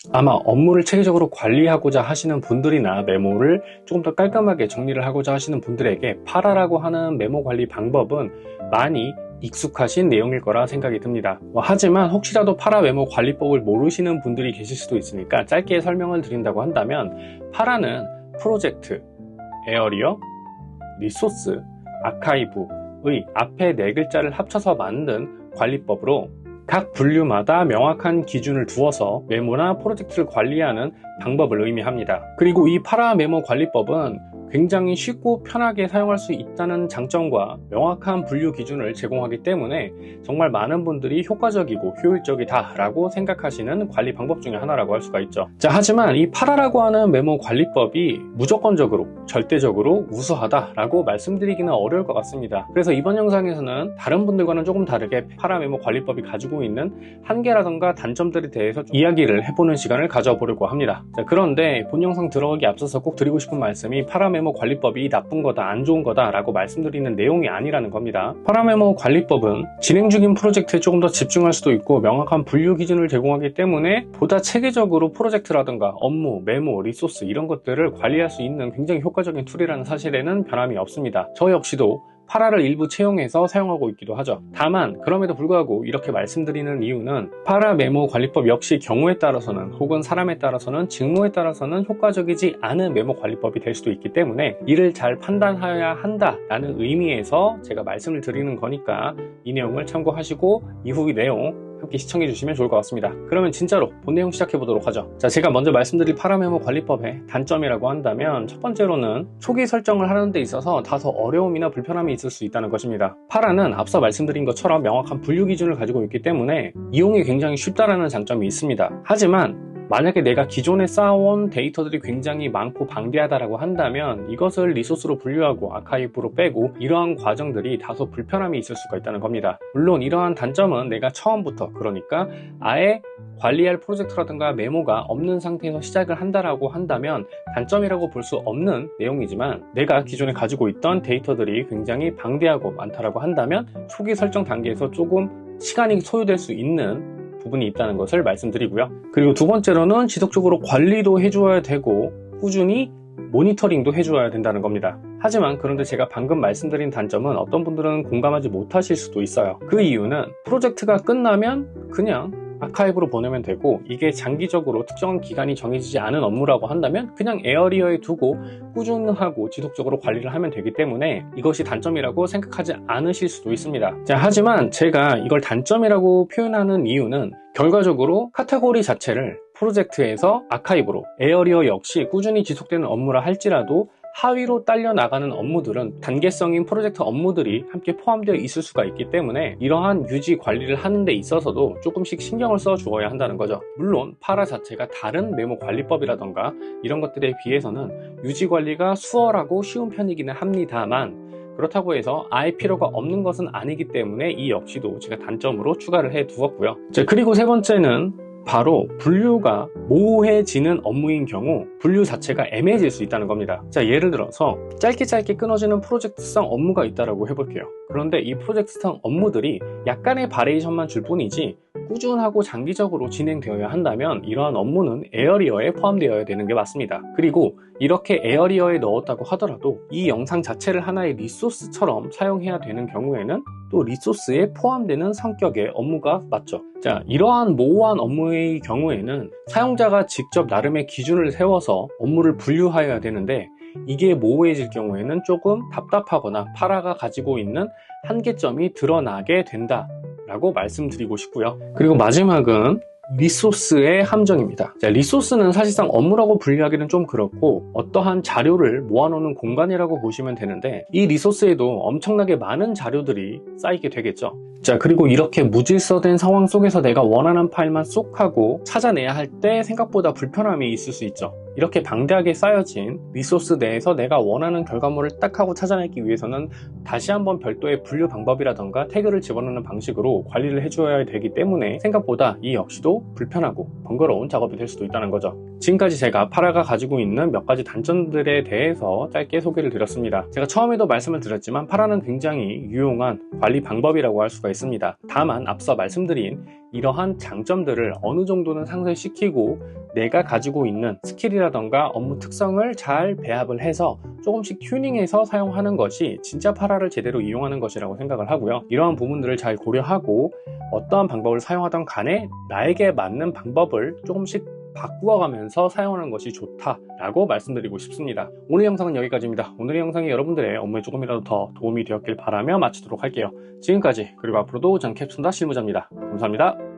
아마 업무를 체계적으로 관리하고자 하시는 분들이나 메모를 조금 더 깔끔하게 정리를 하고자 하시는 분들에게 파라라고 하는 메모 관리 방법은 많이 익숙하신 내용일 거라 생각이 듭니다. 하지만 혹시라도 파라 메모 관리법을 모르시는 분들이 계실 수도 있으니까 짧게 설명을 드린다고 한다면, 파라는 프로젝트, 에어리어, 리소스, 아카이브의 앞에 네 글자를 합쳐서 만든 관리법으로 각 분류마다 명확한 기준을 두어서 메모나 프로젝트를 관리하는 방법을 의미합니다. 그리고 이 파라 메모 관리법은 굉장히 쉽고 편하게 사용할 수 있다는 장점과 명확한 분류 기준을 제공하기 때문에 정말 많은 분들이 효과적이고 효율적이다 라고 생각하시는 관리 방법 중에 하나라고 할 수가 있죠. 자, 하지만 이 파라라고 하는 메모 관리법이 무조건적으로 절대적으로 우수하다 라고 말씀드리기는 어려울 것 같습니다. 그래서 이번 영상에서는 다른 분들과는 조금 다르게 파라 메모 관리법이 가지고 있는 한계라던가 단점들에 대해서 이야기를 해보는 시간을 가져보려고 합니다. 자, 그런데 본 영상 들어가기 앞서서 꼭 드리고 싶은 말씀이, 파라 메모 관리법이 나쁜 거다, 안 좋은 거다 라고 말씀드리는 내용이 아니라는 겁니다. 파라 메모 관리법은 진행 중인 프로젝트에 조금 더 집중할 수도 있고 명확한 분류 기준을 제공하기 때문에 보다 체계적으로 프로젝트라든가 업무, 메모, 리소스 이런 것들을 관리할 수 있는 굉장히 효과적인 툴이라는 사실에는 변함이 없습니다. 저 역시도 파라를 일부 채용해서 사용하고 있기도 하죠. 다만 그럼에도 불구하고 이렇게 말씀드리는 이유는, 파라 메모 관리법 역시 경우에 따라서는, 혹은 사람에 따라서는, 직무에 따라서는 효과적이지 않은 메모 관리법이 될 수도 있기 때문에 이를 잘 판단해야 한다라는 의미에서 제가 말씀을 드리는 거니까 이 내용을 참고하시고 이후 내용 함께 시청해 주시면 좋을 것 같습니다. 그러면 진짜로 본 내용 시작해 보도록 하죠. 자, 제가 먼저 말씀드릴 파라 메모 관리법의 단점이라고 한다면, 첫 번째로는 초기 설정을 하는 데 있어서 다소 어려움이나 불편함이 있을 수 있다는 것입니다. 파라는 앞서 말씀드린 것처럼 명확한 분류 기준을 가지고 있기 때문에 이용이 굉장히 쉽다라는 장점이 있습니다. 하지만 만약에 내가 기존에 쌓아온 데이터들이 굉장히 많고 방대하다라고 한다면 이것을 리소스로 분류하고 아카이브로 빼고 이러한 과정들이 다소 불편함이 있을 수가 있다는 겁니다. 물론 이러한 단점은 내가 처음부터, 그러니까 아예 관리할 프로젝트라든가 메모가 없는 상태에서 시작을 한다라고 한다면 단점이라고 볼 수 없는 내용이지만, 내가 기존에 가지고 있던 데이터들이 굉장히 방대하고 많다라고 한다면 초기 설정 단계에서 조금 시간이 소요될 수 있는 부분이 있다는 것을 말씀드리고요. 그리고 두 번째로는 지속적으로 관리도 해줘야 되고 꾸준히 모니터링도 해줘야 된다는 겁니다. 하지만 그런데 제가 방금 말씀드린 단점은 어떤 분들은 공감하지 못하실 수도 있어요. 그 이유는 프로젝트가 끝나면 그냥 아카이브로 보내면 되고, 이게 장기적으로 특정한 기간이 정해지지 않은 업무라고 한다면 그냥 에어리어에 두고 꾸준하고 지속적으로 관리를 하면 되기 때문에 이것이 단점이라고 생각하지 않으실 수도 있습니다. 자, 하지만 제가 이걸 단점이라고 표현하는 이유는, 결과적으로 카테고리 자체를 프로젝트에서 아카이브로, 에어리어 역시 꾸준히 지속되는 업무라 할지라도 하위로 딸려 나가는 업무들은 단계성인 프로젝트 업무들이 함께 포함되어 있을 수가 있기 때문에 이러한 유지 관리를 하는 데 있어서도 조금씩 신경을 써 주어야 한다는 거죠. 물론 파라 자체가 다른 메모 관리법이라던가 이런 것들에 비해서는 유지 관리가 수월하고 쉬운 편이기는 합니다만, 그렇다고 해서 아예 필요가 없는 것은 아니기 때문에 이 역시도 제가 단점으로 추가를 해 두었고요. 자, 그리고 세 번째는 바로 분류가 모호해지는 업무인 경우 분류 자체가 애매해질 수 있다는 겁니다. 자, 예를 들어서 짧게 끊어지는 프로젝트성 업무가 있다고 해볼게요. 그런데 이 프로젝트성 업무들이 약간의 바리에이션만 줄 뿐이지 꾸준하고 장기적으로 진행되어야 한다면 이러한 업무는 에어리어에 포함되어야 되는 게 맞습니다. 그리고 이렇게 에어리어에 넣었다고 하더라도 이 영상 자체를 하나의 리소스처럼 사용해야 되는 경우에는 또 리소스에 포함되는 성격의 업무가 맞죠. 자, 이러한 모호한 업무의 경우에는 사용자가 직접 나름의 기준을 세워서 업무를 분류하여야 되는데, 이게 모호해질 경우에는 조금 답답하거나 파라가 가지고 있는 한계점이 드러나게 된다 라고 말씀드리고 싶고요. 그리고 마지막은 리소스의 함정입니다. 자, 리소스는 사실상 업무라고 분류하기는 좀 그렇고 어떠한 자료를 모아놓는 공간이라고 보시면 되는데, 이 리소스에도 엄청나게 많은 자료들이 쌓이게 되겠죠. 자, 그리고 이렇게 무질서된 상황 속에서 내가 원하는 파일만 쏙 하고 찾아내야 할 때 생각보다 불편함이 있을 수 있죠. 이렇게 방대하게 쌓여진 리소스 내에서 내가 원하는 결과물을 딱 하고 찾아내기 위해서는 다시 한번 별도의 분류 방법이라던가 태그를 집어넣는 방식으로 관리를 해줘야 되기 때문에 생각보다 이 역시도 불편하고 번거로운 작업이 될 수도 있다는 거죠. 지금까지 제가 파라가 가지고 있는 몇 가지 단점들에 대해서 짧게 소개를 드렸습니다. 제가 처음에도 말씀을 드렸지만 파라는 굉장히 유용한 관리 방법이라고 할 수가 있습니다. 다만 앞서 말씀드린 이러한 장점들을 어느 정도는 상쇄시키고 내가 가지고 있는 스킬이라던가 업무 특성을 잘 배합을 해서 조금씩 튜닝해서 사용하는 것이 진짜 파라를 제대로 이용하는 것이라고 생각을 하고요. 이러한 부분들을 잘 고려하고 어떠한 방법을 사용하던 간에 나에게 맞는 방법을 조금씩 바꾸어가면서 사용하는 것이 좋다라고 말씀드리고 싶습니다. 오늘 영상은 여기까지입니다. 오늘의 영상이 여러분들의 업무에 조금이라도 더 도움이 되었길 바라며 마치도록 할게요. 지금까지 그리고 앞으로도 전 캡순다 실무자입니다. 감사합니다.